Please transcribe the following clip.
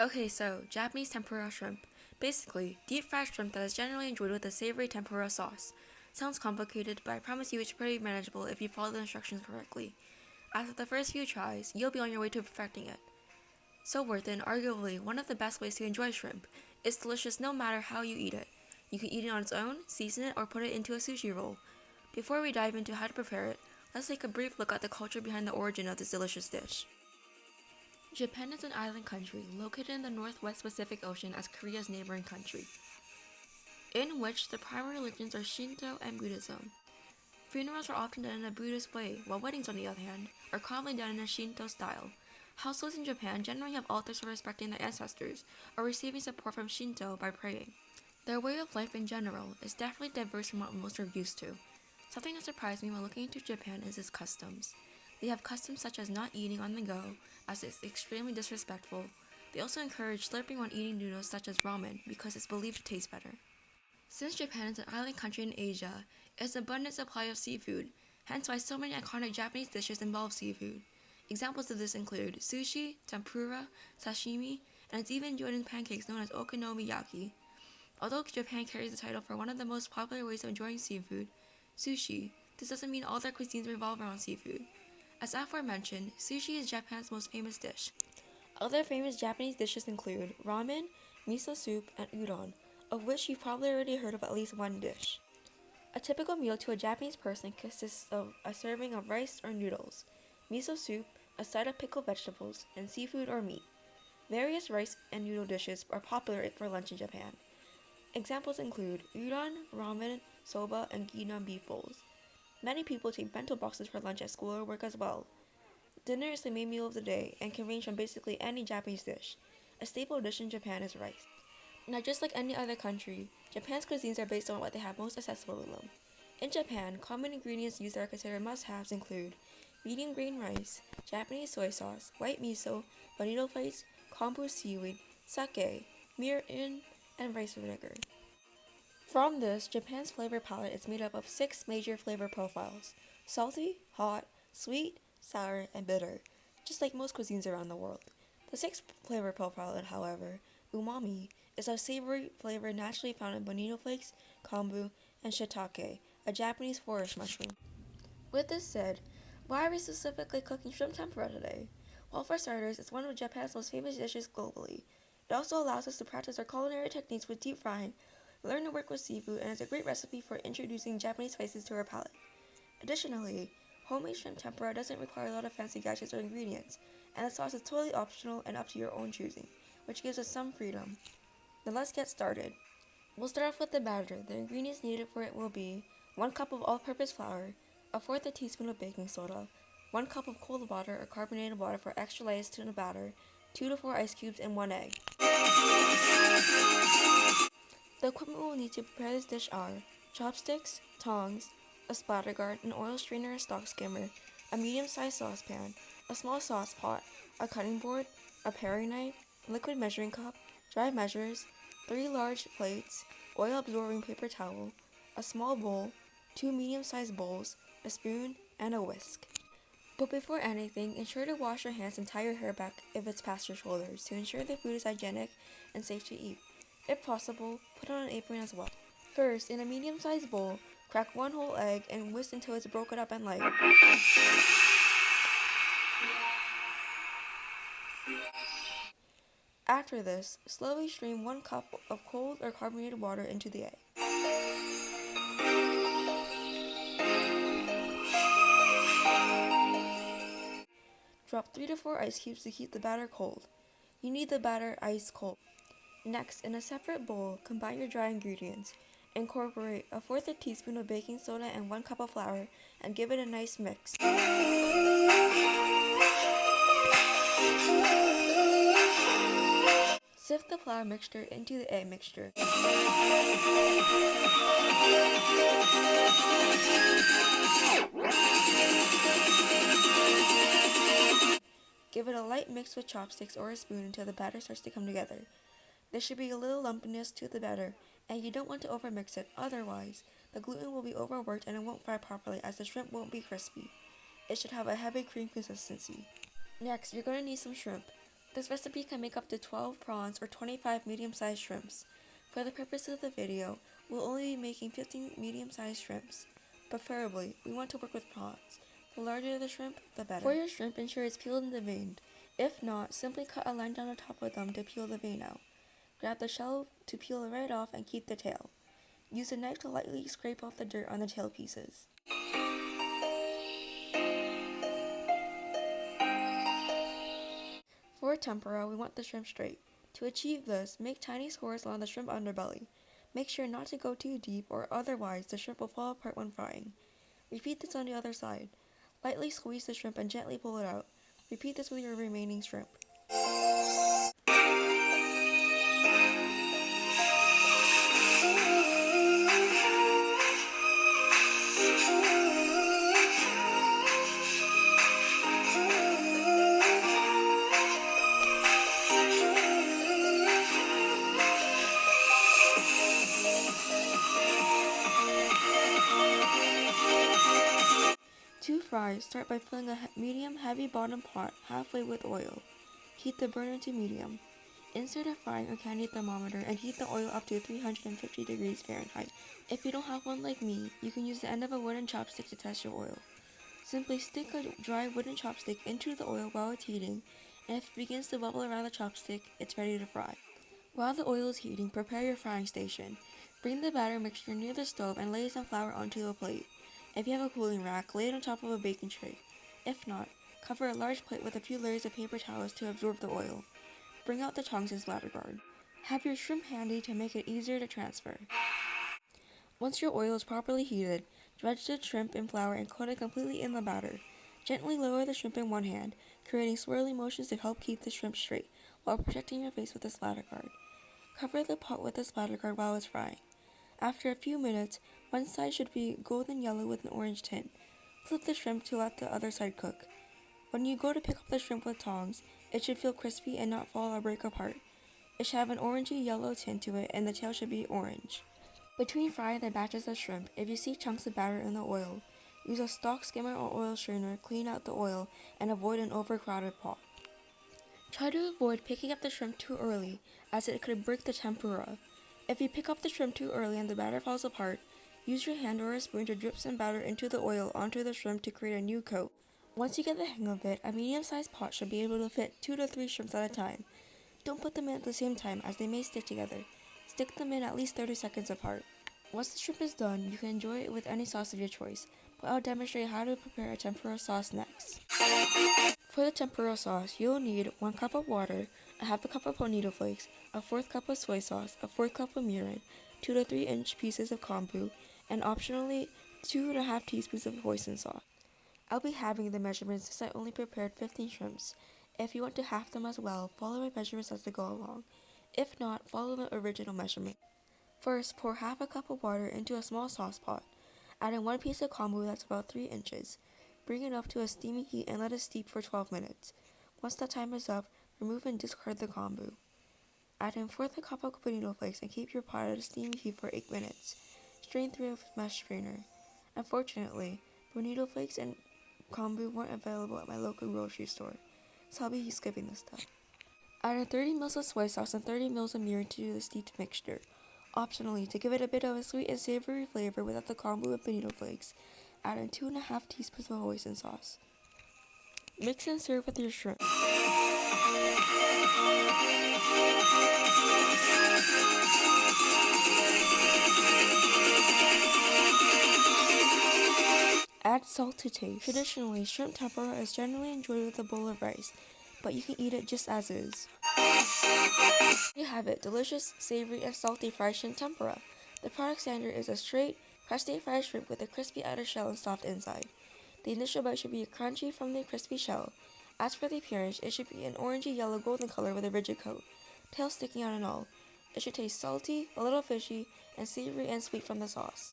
Okay, so Japanese tempura shrimp. Basically, deep fried shrimp that is generally enjoyed with a savory tempura sauce. Sounds complicated, but I promise you it's pretty manageable if you follow the instructions correctly. After the first few tries, you'll be on your way to perfecting it. So worth it, and arguably one of the best ways to enjoy shrimp. It's delicious no matter how you eat it. You can eat it on its own, season it, or put it into a sushi roll. Before we dive into how to prepare it, let's take a brief look at the culture behind the origin of this delicious dish. Japan is an island country located in the Northwest Pacific Ocean as Korea's neighboring country, in which the primary religions are Shinto and Buddhism. Funerals are often done in a Buddhist way, while weddings, on the other hand, are commonly done in a Shinto style. Households in Japan generally have altars for respecting their ancestors or receiving support from Shinto by praying. Their way of life in general is definitely diverse from what most are used to. Something that surprised me while looking into Japan is its customs. They have customs such as not eating on the go, as it's extremely disrespectful. They also encourage slurping when eating noodles such as ramen because it's believed to taste better. Since Japan is an island country in Asia, it has an abundant supply of seafood, hence why so many iconic Japanese dishes involve seafood. Examples of this include sushi, tempura, sashimi, and it's even enjoyed in pancakes known as okonomiyaki. Although Japan carries the title for one of the most popular ways of enjoying seafood, sushi, this doesn't mean all their cuisines revolve around seafood. As aforementioned, sushi is Japan's most famous dish. Other famous Japanese dishes include ramen, miso soup, and udon, of which you've probably already heard of at least one dish. A typical meal to a Japanese person consists of a serving of rice or noodles, miso soup, a side of pickled vegetables, and seafood or meat. Various rice and noodle dishes are popular for lunch in Japan. Examples include udon, ramen, soba, and ginan beef bowls. Many people take bento boxes for lunch at school or work as well. Dinner is the main meal of the day and can range from basically any Japanese dish. A staple dish in Japan is rice. Now, just like any other country, Japan's cuisines are based on what they have most accessible to them. In Japan, common ingredients used that are considered must-haves include medium grain rice, Japanese soy sauce, white miso, bonito flakes, kombu seaweed, sake, mirin, and rice vinegar. From this, Japan's flavor palette is made up of 6 major flavor profiles: salty, hot, sweet, sour, and bitter, just like most cuisines around the world. The 6th flavor profile, however, umami, is a savory flavor naturally found in bonito flakes, kombu, and shiitake, a Japanese forest mushroom. With this said, why are we specifically cooking shrimp tempura today? Well, for starters, it's one of Japan's most famous dishes globally. It also allows us to practice our culinary techniques with deep frying, learn to work with seafood, and is a great recipe for introducing Japanese spices to our palate. Additionally, homemade shrimp tempura doesn't require a lot of fancy gadgets or ingredients, and the sauce is totally optional and up to your own choosing, which gives us some freedom. Now let's get started. We'll start off with the batter. The ingredients needed for it will be 1 cup of all-purpose flour, a fourth a teaspoon of baking soda, 1 cup of cold water or carbonated water for extra lightness to the batter, 2 to 4 ice cubes, and 1 egg. The equipment we'll need to prepare this dish are chopsticks, tongs, a splatter guard, an oil strainer or stock skimmer, a medium-sized saucepan, a small sauce pot, a cutting board, a paring knife, a liquid measuring cup, dry measures, 3 large plates, oil-absorbing paper towel, a small bowl, 2 medium-sized bowls, a spoon, and a whisk. But before anything, ensure to wash your hands and tie your hair back if it's past your shoulders to ensure the food is hygienic and safe to eat. If possible, put on an apron as well. First, in a medium-sized bowl, crack 1 whole egg and whisk until it's broken up and light. After this, slowly stream 1 cup of cold or carbonated water into the egg. Drop 3 to 4 ice cubes to keep the batter cold. You need the batter ice cold. Next, in a separate bowl, combine your dry ingredients. Incorporate a fourth a teaspoon of baking soda and 1 cup of flour and give it a nice mix. Sift the flour mixture into the egg mixture. Give it a light mix with chopsticks or a spoon until the batter starts to come together. There should be a little lumpiness to the batter, and you don't want to overmix it, otherwise the gluten will be overworked and it won't fry properly as the shrimp won't be crispy. It should have a heavy cream consistency. Next, you're going to need some shrimp. This recipe can make up to 12 prawns or 25 medium-sized shrimps. For the purpose of the video, we'll only be making 15 medium-sized shrimps. Preferably, we want to work with prawns. The larger the shrimp, the better. For your shrimp, ensure it's peeled and deveined. If not, simply cut a line down the top of them to peel the vein out. Grab the shell to peel it right off and keep the tail. Use a knife to lightly scrape off the dirt on the tail pieces. For tempura, we want the shrimp straight. To achieve this, make tiny scores along the shrimp underbelly. Make sure not to go too deep or otherwise the shrimp will fall apart when frying. Repeat this on the other side. Lightly squeeze the shrimp and gently pull it out. Repeat this with your remaining shrimp. To fry, start by filling a medium heavy bottom pot halfway with oil. Heat the burner to medium. Insert a frying or candy thermometer and heat the oil up to 350 degrees Fahrenheit. If you don't have one like me, you can use the end of a wooden chopstick to test your oil. Simply stick a dry wooden chopstick into the oil while it's heating, and if it begins to bubble around the chopstick, it's ready to fry. While the oil is heating, prepare your frying station. Bring the batter mixture near the stove and lay some flour onto a plate. If you have a cooling rack, lay it on top of a baking tray. If not, cover a large plate with a few layers of paper towels to absorb the oil. Bring out the tongs and splatter guard. Have your shrimp handy to make it easier to transfer. Once your oil is properly heated, dredge the shrimp in flour and coat it completely in the batter. Gently lower the shrimp in one hand, creating swirling motions to help keep the shrimp straight, while protecting your face with the splatter guard. Cover the pot with the splatter guard while it's frying. After a few minutes, one side should be golden yellow with an orange tint. Flip the shrimp to let the other side cook. When you go to pick up the shrimp with tongs, it should feel crispy and not fall or break apart. It should have an orangey yellow tint to it and the tail should be orange. Between frying the batches of shrimp, if you see chunks of batter in the oil, use a stock skimmer or oil strainer, clean out the oil, and avoid an overcrowded pot. Try to avoid picking up the shrimp too early, as it could break the tempura. If you pick up the shrimp too early and the batter falls apart, use your hand or a spoon to drip some batter into the oil onto the shrimp to create a new coat. Once you get the hang of it, a medium-sized pot should be able to fit 2 to 3 shrimps at a time. Don't put them in at the same time as they may stick together. Stick them in at least 30 seconds apart. Once the shrimp is done, you can enjoy it with any sauce of your choice, but I'll demonstrate how to prepare a tempura sauce next. For the tempura sauce, you'll need 1 cup of water, a half a cup of bonito flakes, a 1/4 cup of soy sauce, a 1/4 cup of mirin, 2 to 3 inch pieces of kombu, and optionally 2.5 teaspoons of hoisin sauce. I'll be having the measurements since I only prepared 15 shrimps. If you want to half them as well, follow my measurements as they go along. If not, follow the original measurement. First, pour half a cup of water into a small sauce pot. Add in 1 piece of kombu that's about 3 inches. Bring it up to a steamy heat and let it steep for 12 minutes. Once that time is up, remove and discard the kombu. Add in 1/4 cup of bonito flakes and keep your pot at a steamy heat for 8 minutes. Strain through a mesh strainer. Unfortunately, bonito flakes and kombu weren't available at my local grocery store, so I'll be skipping this step. Add in 30 ml of soy sauce and 30 ml of mirin to the steeped mixture. Optionally, to give it a bit of a sweet and savory flavor without the kombu and bonito flakes, add in 2.5 teaspoons of hoisin sauce. Mix and serve with your shrimp. Add salt to taste. Traditionally, shrimp tempura is generally enjoyed with a bowl of rice, but you can eat it just as is. You have it, delicious, savory, and salty fried shrimp tempura. The product standard is a straight, crusty fried shrimp with a crispy outer shell and soft inside. The initial bite should be crunchy from the crispy shell. As for the appearance, it should be an orangey yellow golden color with a rigid coat, tail sticking out and all. It should taste salty, a little fishy, and savory and sweet from the sauce.